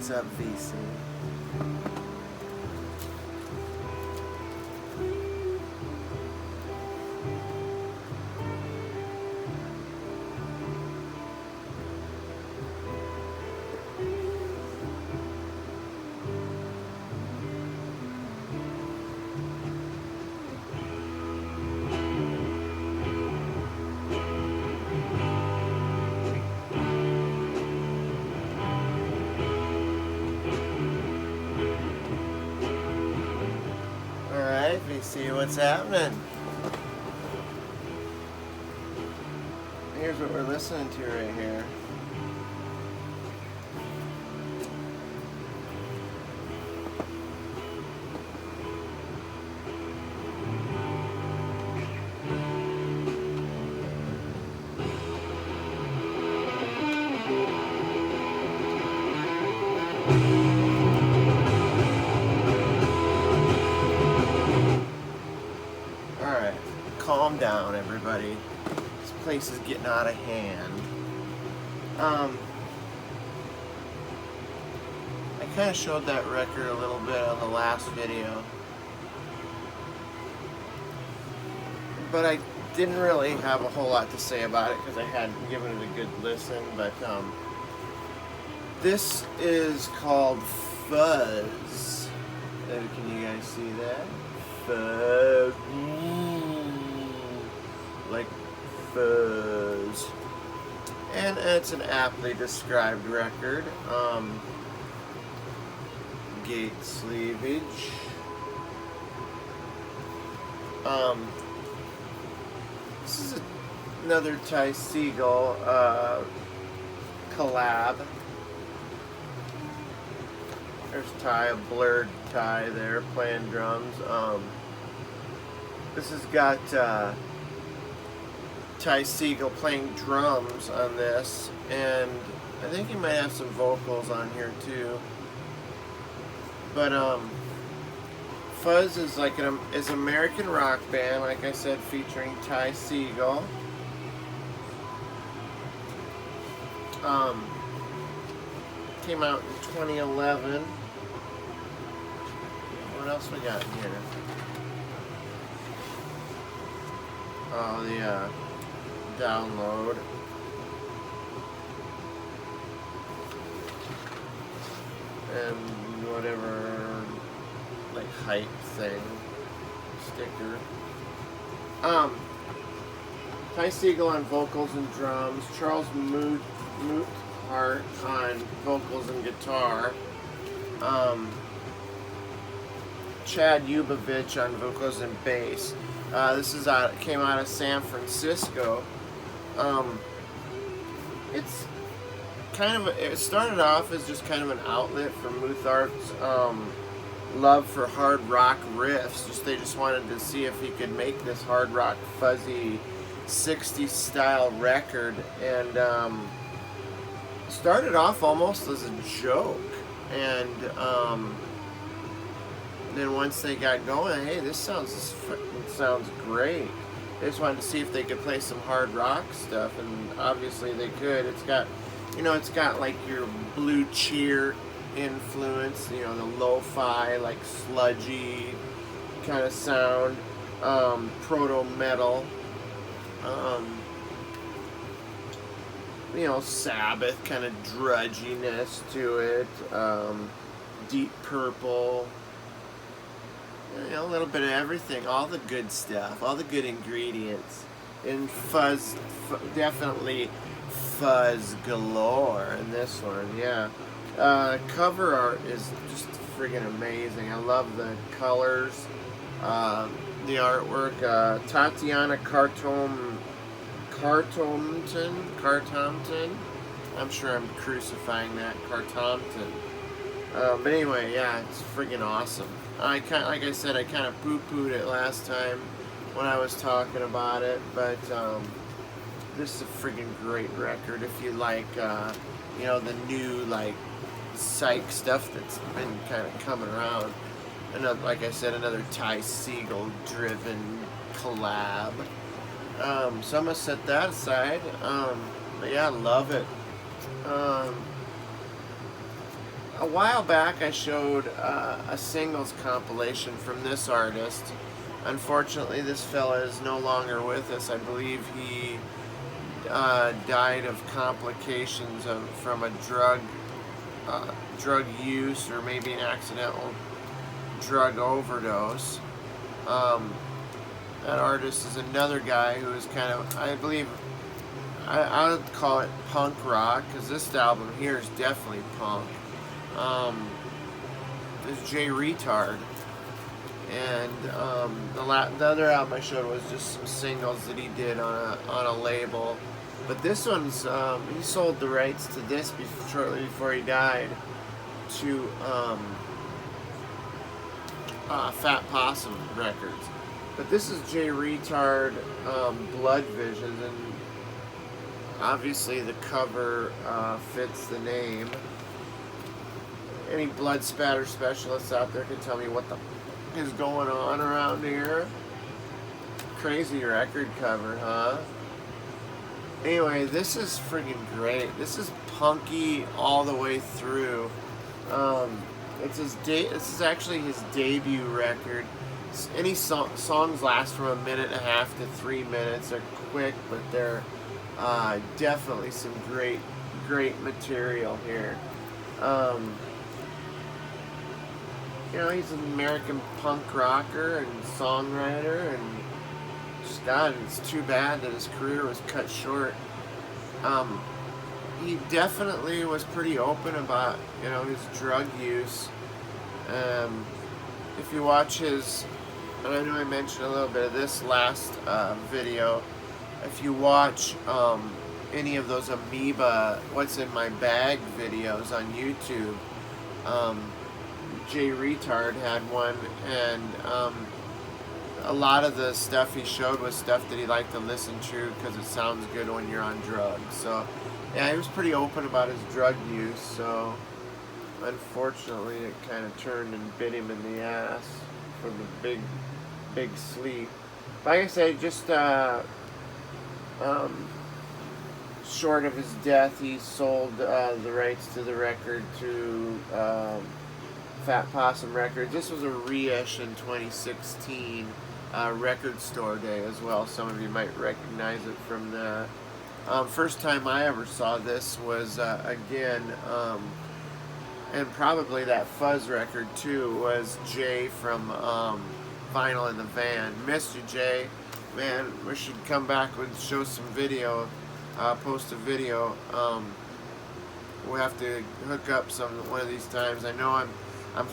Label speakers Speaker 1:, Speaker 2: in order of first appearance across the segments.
Speaker 1: What's up, VC? See what's happening. Here's what we're listening to right here. Calm down, everybody. This place is getting out of hand. I kind of showed that record a little bit on the last video, but I didn't really have a whole lot to say about it because I hadn't given it a good listen. But this is called Fuzz. Can you guys see that? Fuzz. Like fuzz. And it's an aptly described record. Gate sleevage. This is another Ty Segall collab. There's Ty, a blurred Ty there playing drums. This has got Ty Segall playing drums on this, and I think he might have some vocals on here too. But Fuzz is like is an American rock band, like I said, featuring Ty Segall. Came out in 2011. What else we got in here? Oh, the download. And whatever, like, hype thing. Sticker. Ty Segall on vocals and drums. Charles Moothart on vocals and guitar. Chad Ubovich on vocals and bass. This is came out of San Francisco. It's kind of it started off as just kind of an outlet for Moothart's love for hard rock riffs. They just wanted to see if he could make this hard rock fuzzy 60s style record, and started off almost as a joke, and then once they got going, hey, this sounds great. They just wanted to see if they could play some hard rock stuff, and obviously they could. It's got like your Blue Cheer influence, the lo-fi, like sludgy kind of sound, proto-metal, Sabbath kind of drudginess to it, Deep Purple, a little bit of everything, all the good stuff, all the good ingredients. And Fuzz, definitely fuzz galore in this one, yeah. Cover art is just friggin' amazing. I love the colors, the artwork. Tatiana Cartompton. I'm sure I'm crucifying that, Cartompton. But anyway, yeah, it's friggin' awesome. Like I said, I kind of poo-pooed it last time when I was talking about it, but this is a friggin' great record if you like, the new, like, Psych stuff that's been kind of coming around. Another, like I said, another Ty Segall driven collab. So I'm gonna set that aside. But yeah, I love it. I a while back I showed a singles compilation from this artist. Unfortunately, this fella is no longer with us. I believe he died of complications from a drug use, or maybe an accidental drug overdose. That artist is another guy who is kind of, I believe, I would call it punk rock, because this album here is definitely punk. This is Jay Retard. And the other album I showed was just some singles that he did on a label. But this one's, he sold the rights to this shortly before he died to Fat Possum Records. But this is Jay Retard, Blood Visions, and obviously the cover fits the name. Any blood spatter specialists out there can tell me what the is going on around here. Crazy record cover, huh? Anyway, this is freaking great. This is punky all the way through. It's this is actually his debut record. Any songs last from 1.5 minutes to 3 minutes. They're quick, but they're definitely some great material here. You know, he's an American punk rocker and songwriter, and just God, it's too bad that his career was cut short. He definitely was pretty open about, you know, his drug use. If you watch his, and I know I mentioned a little bit of this last video, if you watch any of those Amoeba What's in My Bag videos on YouTube, Jay Retard had one, and a lot of the stuff he showed was stuff that he liked to listen to because it sounds good when you're on drugs. So yeah, he was pretty open about his drug use, so unfortunately it kind of turned and bit him in the ass from the big sleep. Like I say, just short of his death, he sold the rights to the record to Fat Possum Records. This was a reissue in 2016, Record Store Day as well. Some of you might recognize it from that. First time I ever saw this was, again, and probably that Fuzz record too, was Jay from Vinyl in the Van. Missed you, Jay. Man, wish you'd come back and show some video, post a video. We'll have to hook up one of these times. I know I'm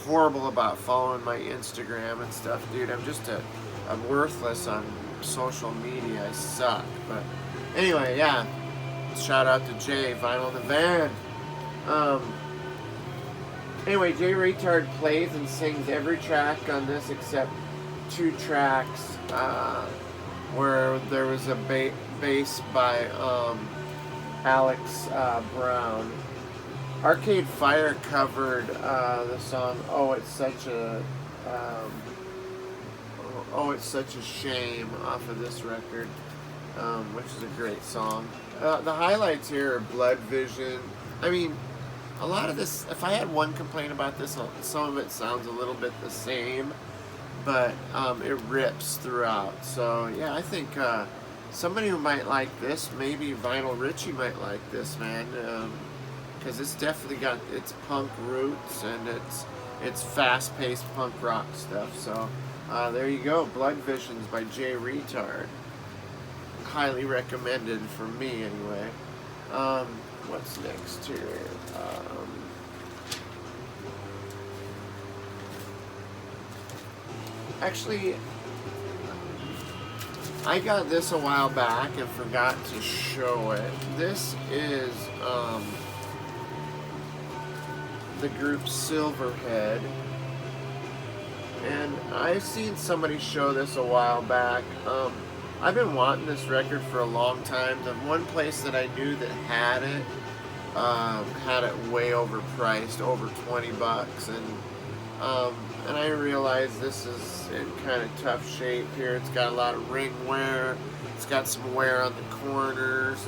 Speaker 1: horrible about following my Instagram and stuff, dude. I'm worthless on social media. I suck. But anyway, yeah. Shout out to Jay, Vinyl in the Van. Anyway, Jay Retard plays and sings every track on this except 2 tracks where there was a bass by Alex Brown. Arcade Fire covered the song "Oh It's Such a Shame" off of this record, which is a great song. The highlights here are Blood Vision. I mean, a lot of this, if I had one complaint about this, some of it sounds a little bit the same, but it rips throughout. So yeah, I think somebody who might like this, maybe Vinyl Richie might like this, man. Because it's definitely got its punk roots and it's fast-paced punk rock stuff. So there you go, Blood Visions by Jay Retard. Highly recommended for me, anyway. What's next here? Actually, I got this a while back and forgot to show it. This is the group Silverhead, and I've seen somebody show this a while back. I've been wanting this record for a long time. The one place that I knew that had it way overpriced, over $20, and I realized this is in kind of tough shape here. It's got a lot of ring wear. It's got some wear on the corners.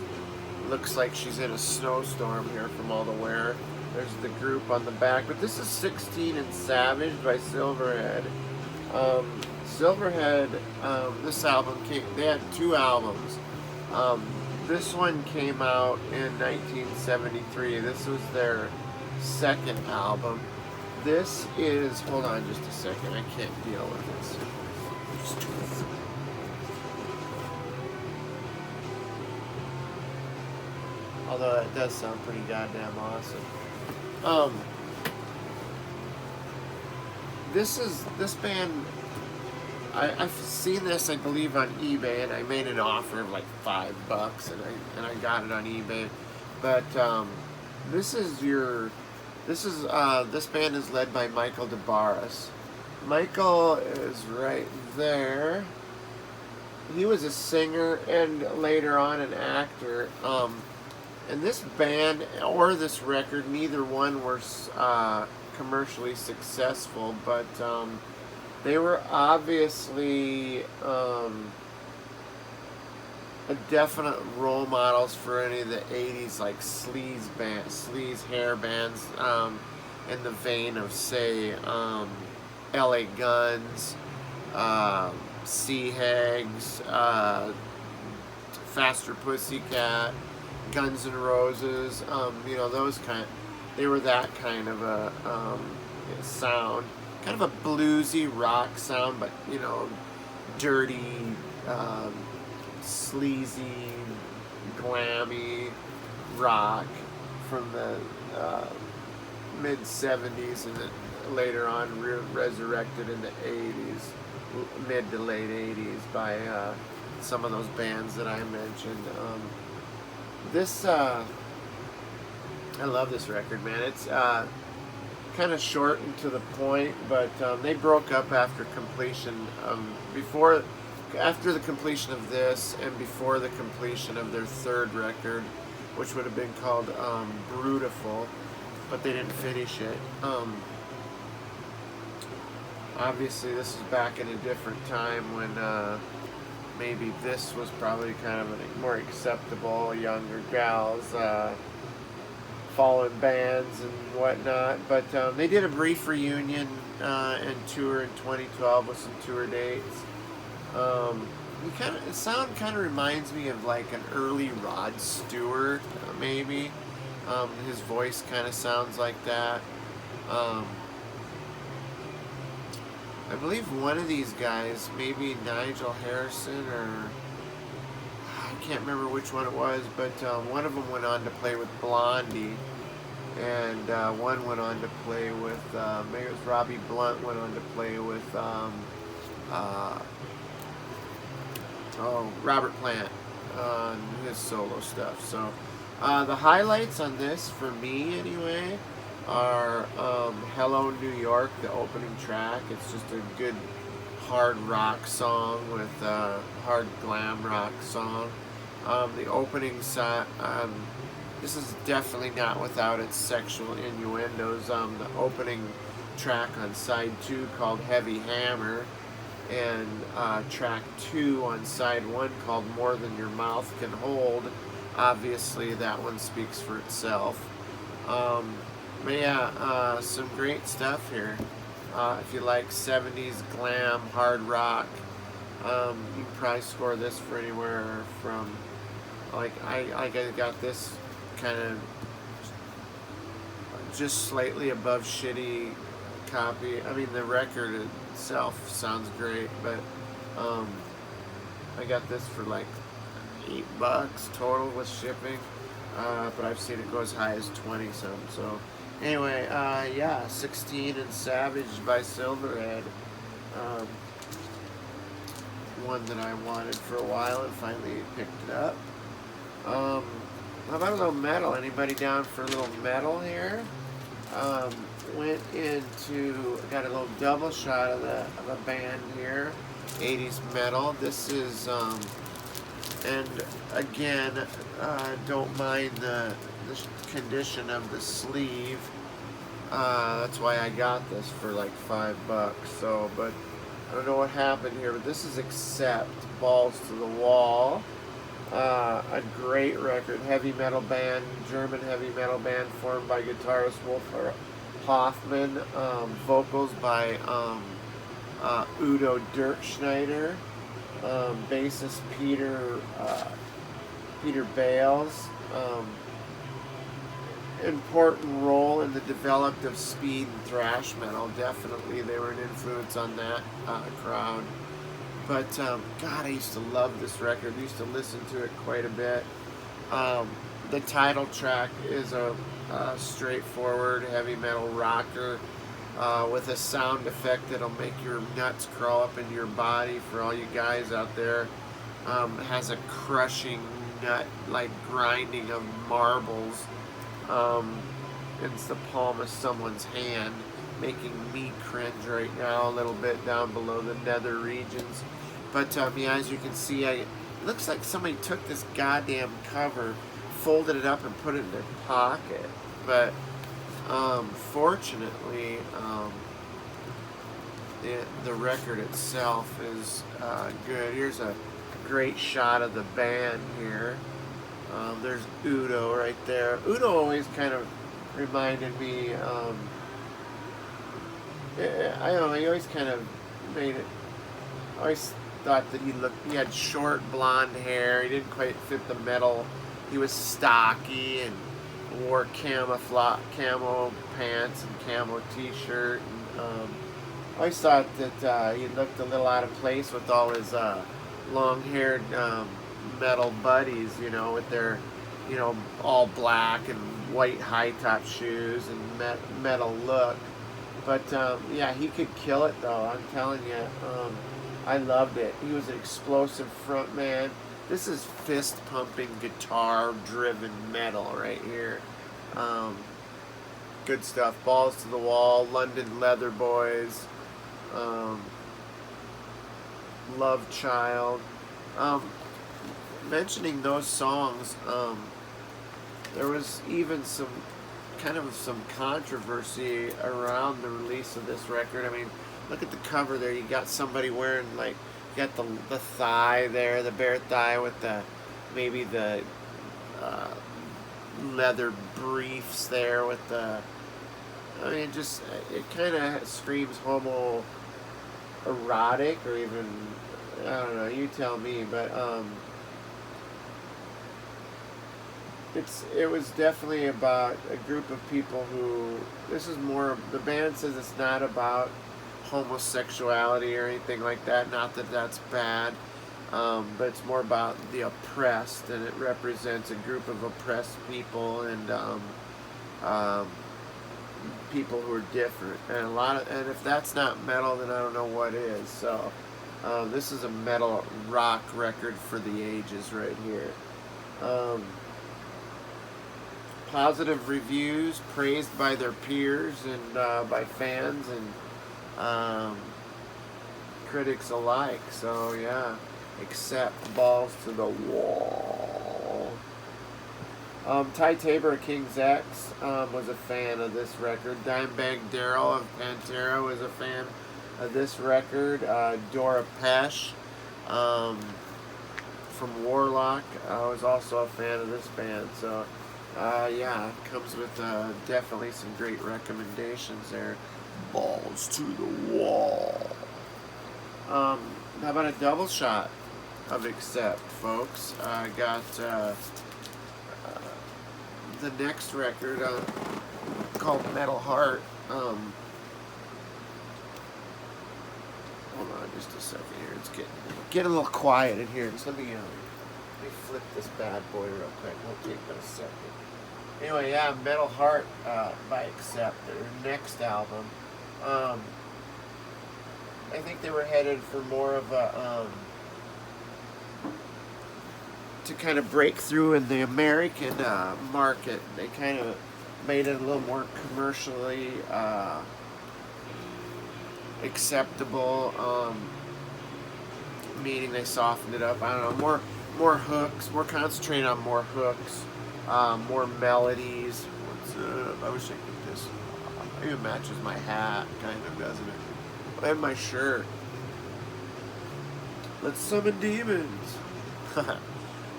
Speaker 1: Looks like she's in a snowstorm here from all the wear. There's the group on the back. But this is 16 and Savage by Silverhead. Silverhead, this album they had 2 albums. This one came out in 1973. This was their 2nd album. This is, hold on just a second, I can't deal with this. Although that does sound pretty goddamn awesome. This band, I've seen this, I believe, on eBay, and I made an offer of like $5, and I got it on eBay. But this band is led by Michael DeBarris. Michael is right there. He was a singer and later on an actor. And this band or this record, neither one were commercially successful, but they were obviously definite role models for any of the 80s like sleaze hair bands, in the vein of, say, LA Guns, Sea Hags, Faster Pussycat, Guns N' Roses, those they were that kind of a sound, kind of a bluesy rock sound, but dirty, sleazy, glammy rock from the mid 70s, and then later on resurrected in the 80s, mid to late 80s by some of those bands that I mentioned. I love this record, man. It's kind of short and to the point, but they broke up after completion, after the completion of this and before the completion of their 3rd record, which would have been called Brutiful, but they didn't finish it. Obviously, this is back in a different time when maybe this was probably kind of a more acceptable, younger gals following bands and whatnot. But they did a brief reunion and tour in 2012 with some tour dates. The sound kind of reminds me of like an early Rod Stewart, maybe. His voice kind of sounds like that. I believe one of these guys, maybe Nigel Harrison, or I can't remember which one it was, but one of them went on to play with Blondie, and one went on to play with, maybe it was Robbie Blunt went on to play with Robert Plant on his solo stuff. So the highlights on this, for me anyway, are Hello New York, the opening track. It's just a good hard rock song with hard glam rock song. The opening song, this is definitely not without its sexual innuendos. The opening track on side 2 called Heavy Hammer, and track 2 on side 1 called More Than Your Mouth Can Hold. Obviously that one speaks for itself. But yeah, some great stuff here. If you like 70s glam, hard rock, you can probably score this for anywhere from, like, I got this kind of just slightly above shitty copy. I mean, the record itself sounds great, but I got this for like $8 total with shipping, but I've seen it go as high as 20 some. So anyway, yeah, 16 and Savage by Silverhead. One that I wanted for a while and finally picked it up. How about a little metal? Anybody down for a little metal here? Went into, got a little double shot of a band here, 80s metal. This is, and again, don't mind the condition of the sleeve. That's why I got this for like $5. So, but I don't know what happened here, but this is Accept, Balls to the Wall. A great record, heavy metal band, German heavy metal band formed by guitarist Wolfgang Hoffmann, vocals by Udo Dirkschneider, bassist Peter Bales. Important role in the development of speed and thrash metal. Definitely, they were an influence on that crowd. But God, I used to love this record. I used to listen to it quite a bit. The title track is a straightforward heavy metal rocker with a sound effect that'll make your nuts crawl up into your body. For all you guys out there, it has a crushing nut like grinding of marbles. It's the palm of someone's hand, making me cringe right now a little bit down below the nether regions. But yeah, as you can see, it looks like somebody took this goddamn cover, folded it up, and put it in their pocket. But fortunately, the record itself is good. Here's a great shot of the band here. There's Udo right there. Udo always kind of reminded me, I don't know, he always kind of made it, I always thought that he had short blonde hair, he didn't quite fit the metal, he was stocky and wore camo pants and camo t-shirt, and I always thought that he looked a little out of place with all his long-haired metal buddies, you know, with their, you know, all black and white high-top shoes and metal look. But yeah, he could kill it though, I'm telling you. I loved it. He was an explosive front man. This is fist-pumping, guitar-driven metal right here. Good stuff. Balls to the Wall, London Leather Boys, Love Child. Mentioning those songs, there was even some controversy around the release of this record. I mean, look at the cover there. You got somebody wearing, like, you got the thigh there, the bare thigh with maybe the leather briefs there with the, I mean, it kind of screams homo erotic, or even, I don't know, you tell me, but it was definitely about a group of people who, this is more, the band says it's not about homosexuality or anything like that, not that that's bad, but it's more about the oppressed, and it represents a group of oppressed people and people who are different, and if that's not metal, then I don't know what is. So this is a metal rock record for the ages right here. Positive reviews, praised by their peers and by fans and critics alike. So yeah, accept, balls to the wall. Ty Tabor of King's X was a fan of this record. Dimebag Darrell of Pantera was a fan of this record. Dora Pesch from Warlock was also a fan of this band. So yeah, comes with definitely some great recommendations there. Balls to the wall. How about a double shot of Accept, folks? I got the next record called Metal Heart. Hold on just a second here. It's getting a little quiet in here. Just let me flip this bad boy real quick. Won't take but a second. Anyway, yeah, Metal Heart by Accept, their next album. I think they were headed for more of a to kind of break through in the American market. They kind of made it a little more commercially acceptable, meaning they softened it up. I don't know, more hooks, more concentrated on more hooks, more melodies. What's up? I wish I could this. Maybe it matches my hat, kind of, doesn't it? And my shirt. Let's summon demons.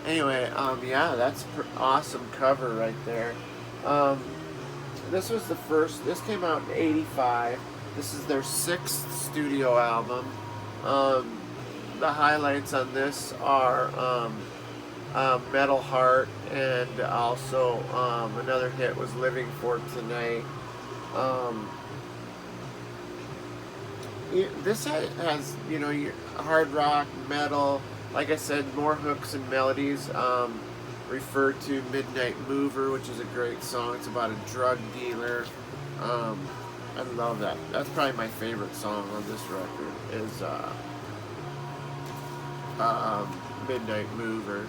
Speaker 1: Anyway, yeah, that's awesome cover right there. Um, this was the first. This came out in '85. This is their 6th studio album. Um, the highlights on this are Metal Heart, and also another hit was Living for Tonight. Um, this has, you know, your hard rock, metal, like I said, more hooks and melodies. Refer to Midnight Mover, which is a great song. It's about a drug dealer. I love that. That's probably my favorite song on this record is Midnight Mover.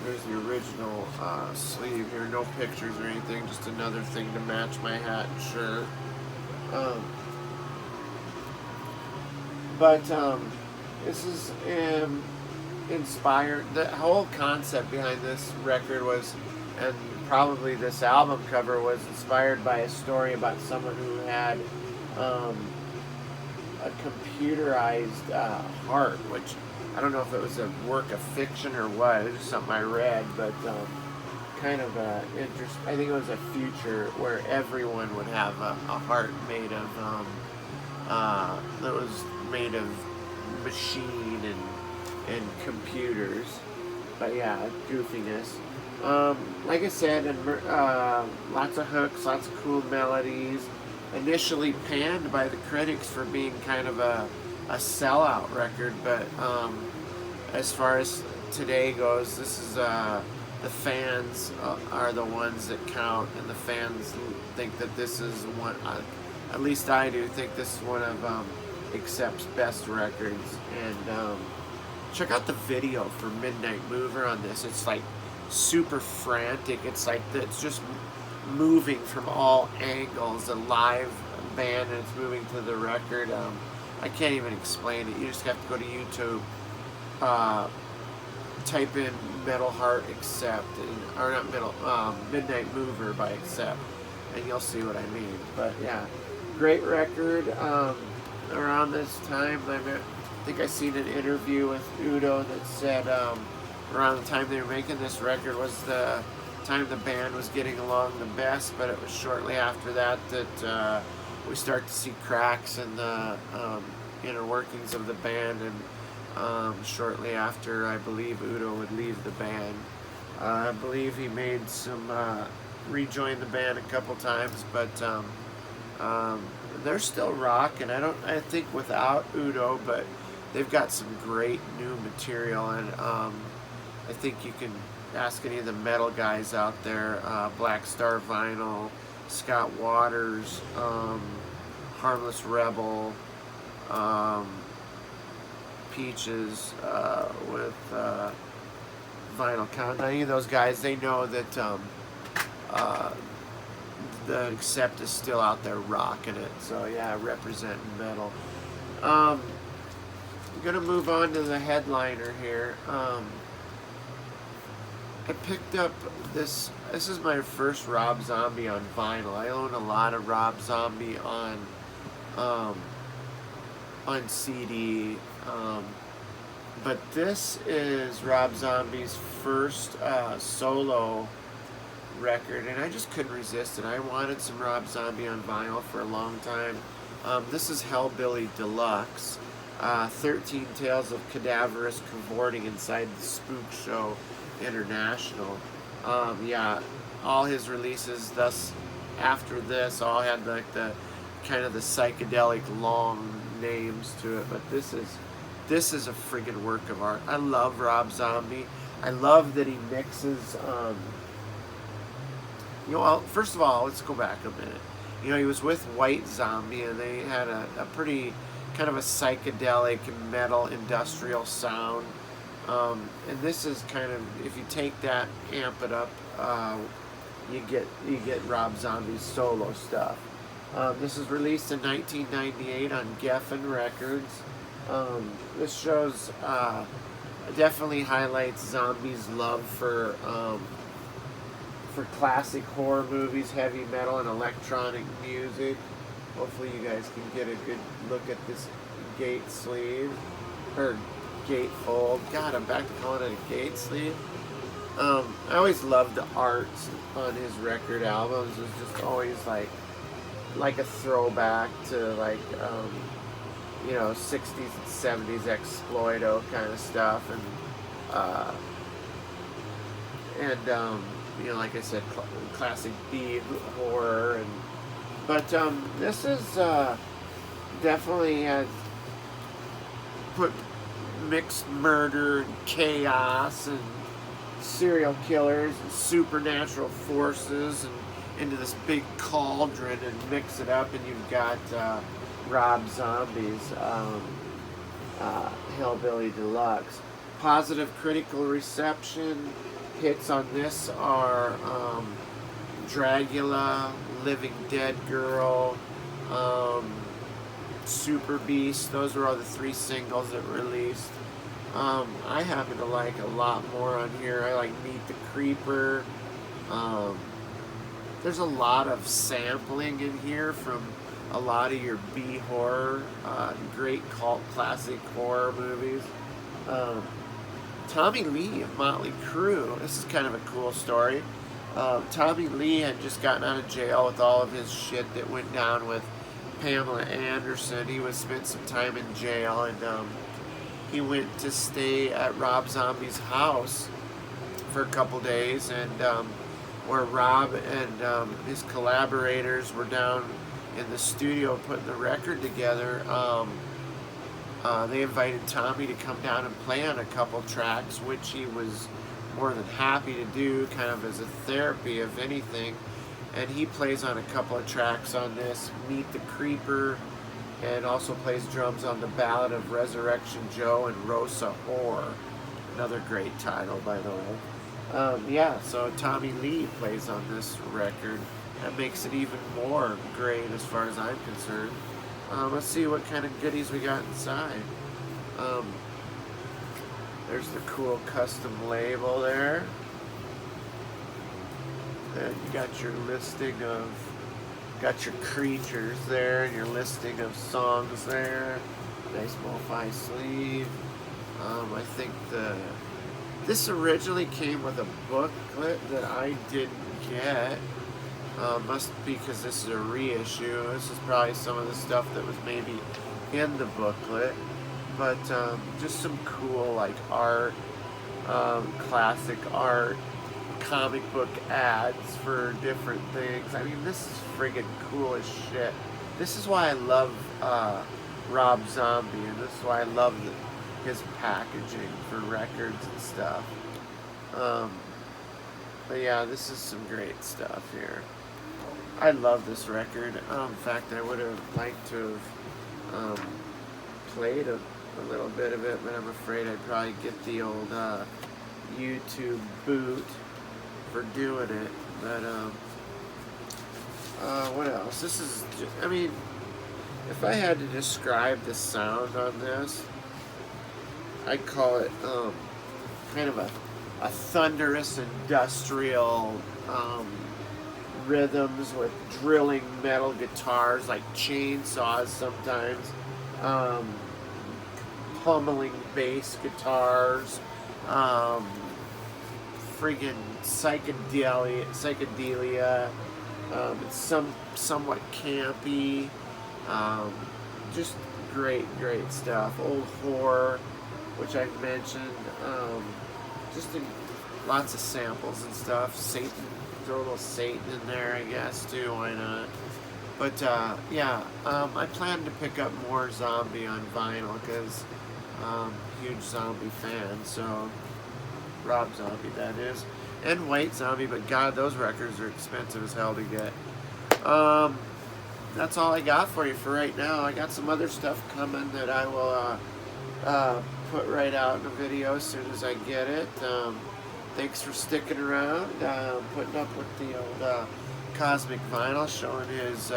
Speaker 1: There's the original sleeve here. No pictures or anything. Just another thing to match my hat and shirt. But this is inspired. The whole concept behind this record was, and probably this album cover was inspired by a story about someone who had a computerized heart, which I don't know if it was a work of fiction or what. It was just something I read, but kind of interest. I think it was a future where everyone would have a heart made of that was made of machine and computers. But yeah, goofiness. Like I said, and lots of hooks, lots of cool melodies. Initially panned by the critics for being kind of a sellout record, but as far as today goes, this is the fans are the ones that count, and the fans think that this is one. At least I do think this is one of Accept's best records. And check out the video for Midnight Mover on this. It's like super frantic. It's like it's just moving from all angles. A live band, and it's moving to the record. I can't even explain it. You just have to go to YouTube, type in Metal Heart Accept, or not Metal, Midnight Mover by Accept, and you'll see what I mean. But yeah, great record. Around this time, I think I seen an interview with Udo that said around the time they were making this record was the time the band was getting along the best, but it was shortly after that that we start to see cracks in the inner workings of the band, and shortly after, I believe Udo would leave the band. I believe he made some rejoin the band a couple times, but they're still rocking. I think without Udo, but they've got some great new material, and I think you can ask any of the metal guys out there, Black Star Vinyl, Scott Waters, Harmless Rebel, Peaches with Vinyl Count. Any of those guys, they know that the Accept is still out there rocking it. So yeah, representing metal. I'm gonna move on to the headliner here. I picked up this. This is my first Rob Zombie on vinyl. I own a lot of Rob Zombie on CD, but this is Rob Zombie's first solo record, and I just couldn't resist it. I wanted some Rob Zombie on vinyl for a long time. This is Hellbilly Deluxe, 13 Tales of Cadaverous Cavorting Inside the Spook Show International. Yeah, all his releases thus after this all had like the kind of the psychedelic long names to it, but this is a friggin' work of art. I love Rob Zombie. I love that he mixes you know, well, first of all, let's go back a minute. You know, he was with White Zombie, and they had a pretty kind of a psychedelic metal industrial sound. And this is kind of, if you take that, amp it up, you get Rob Zombie's solo stuff. This was released in 1998 on Geffen Records. This shows definitely highlights Zombie's love for classic horror movies, heavy metal, and electronic music. Hopefully you guys can get a good look at this gate sleeve, or gatefold. God, I'm back to calling it a gate sleeve. I always loved the art on his record albums. It was just always like a throwback to like 60s and 70s exploito kind of stuff, and like I said, classic B horror, but this is definitely has put mixed murder and chaos and serial killers and supernatural forces and into this big cauldron and mix it up, and you've got Rob Zombie's Hillbilly Deluxe. Positive critical reception. Hits on this are Dragula, Living Dead Girl, Super Beast. Those were all the 3 singles that were released. I happen to like a lot more on here. I like Meet the Creeper. There's a lot of sampling in here from a lot of your B horror, great cult classic horror movies. Tommy Lee of Motley Crue. This is kind of a cool story. Tommy Lee had just gotten out of jail with all of his shit that went down with Pamela Anderson. He was spent some time in jail, and he went to stay at Rob Zombie's house for a couple days, and where Rob and his collaborators were down in the studio putting the record together. They invited Tommy to come down and play on a couple tracks, which he was more than happy to do, kind of as a therapy, if anything. And he plays on a couple of tracks on this, Meet the Creeper, and also plays drums on the Ballad of Resurrection Joe and Rosa Whore. Another great title, by the way. So Tommy Lee plays on this record. That makes it even more great as far as I'm concerned. Let's see what kind of goodies we got inside. There's the cool custom label there. And you got your listing of, got your creatures there, and your listing of songs there. Nice MoFi sleeve. I think this originally came with a booklet that I didn't get. Must be because this is a reissue. This is probably some of the stuff that was maybe in the booklet. But just some cool like art, classic art, comic book ads for different things. I mean, this is friggin' cool as shit. This is why I love Rob Zombie, and this is why I love his packaging for records and stuff. But yeah, this is some great stuff here. I love this record. In fact, I would have liked to have played a little bit of it, but I'm afraid I'd probably get the old YouTube boot for doing it. But what else? This is, I mean, if I had to describe the sound on this, I'd call it kind of a thunderous industrial rhythms with drilling metal guitars like chainsaws sometimes, pummeling bass guitars, friggin' psychedelia. It's somewhat campy, just great stuff. Old horror, which I've mentioned, just lots of samples and stuff. Satan, throw a little Satan in there, I guess, too, why not? But I plan to pick up more Zombie on vinyl because huge Zombie fan. So Rob Zombie, that is, and White Zombie. But God, those records are expensive as hell to get. That's all I got for you for right now. I got some other stuff coming that I will put right out in a video as soon as I get it. Thanks for sticking around, putting up with the old Cosmic Vinyl, showing his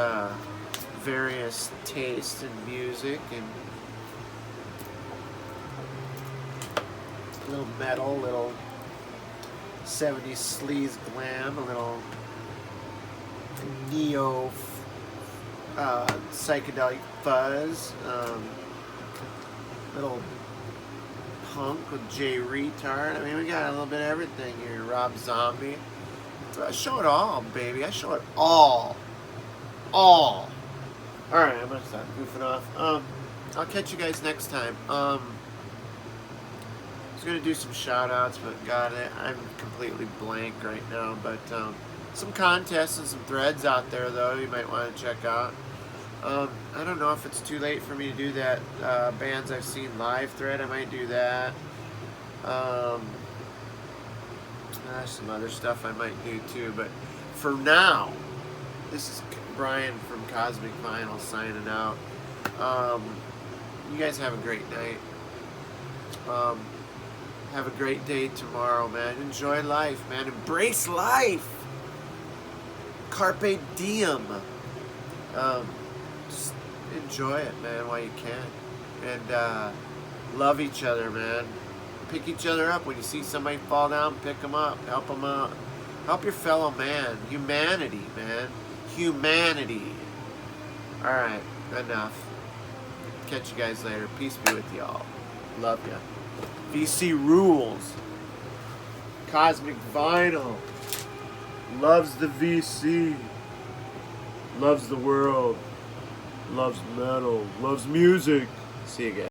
Speaker 1: various tastes in music, and a little metal, little 70s sleaze glam, a little neo psychedelic fuzz, little Punk with Jay Retard. I mean, we got a little bit of everything here. Rob Zombie. So I show it all, baby. I show it all. All. Alright, I'm gonna stop goofing off. I'll catch you guys next time. I was gonna do some shout outs, but got it. I'm completely blank right now. But some contests and some threads out there, though, you might want to check out. I don't know if it's too late for me to do that bands I've seen live thread. I might do that. Some other stuff I might do too. But for now, this is Brian from Cosmic Vinyl signing out. You guys have a great night. Have a great day tomorrow, man. Enjoy life, man. Embrace life. Carpe diem. Just enjoy it, man, while you can. And love each other, man. Pick each other up. When you see somebody fall down, pick them up. Help them out. Help your fellow man. Humanity, man. Humanity. Alright, enough. Catch you guys later. Peace be with y'all. Love ya. VC rules. Cosmic Vinyl. Loves the VC. Loves the world. Loves metal. Loves music. See you guys.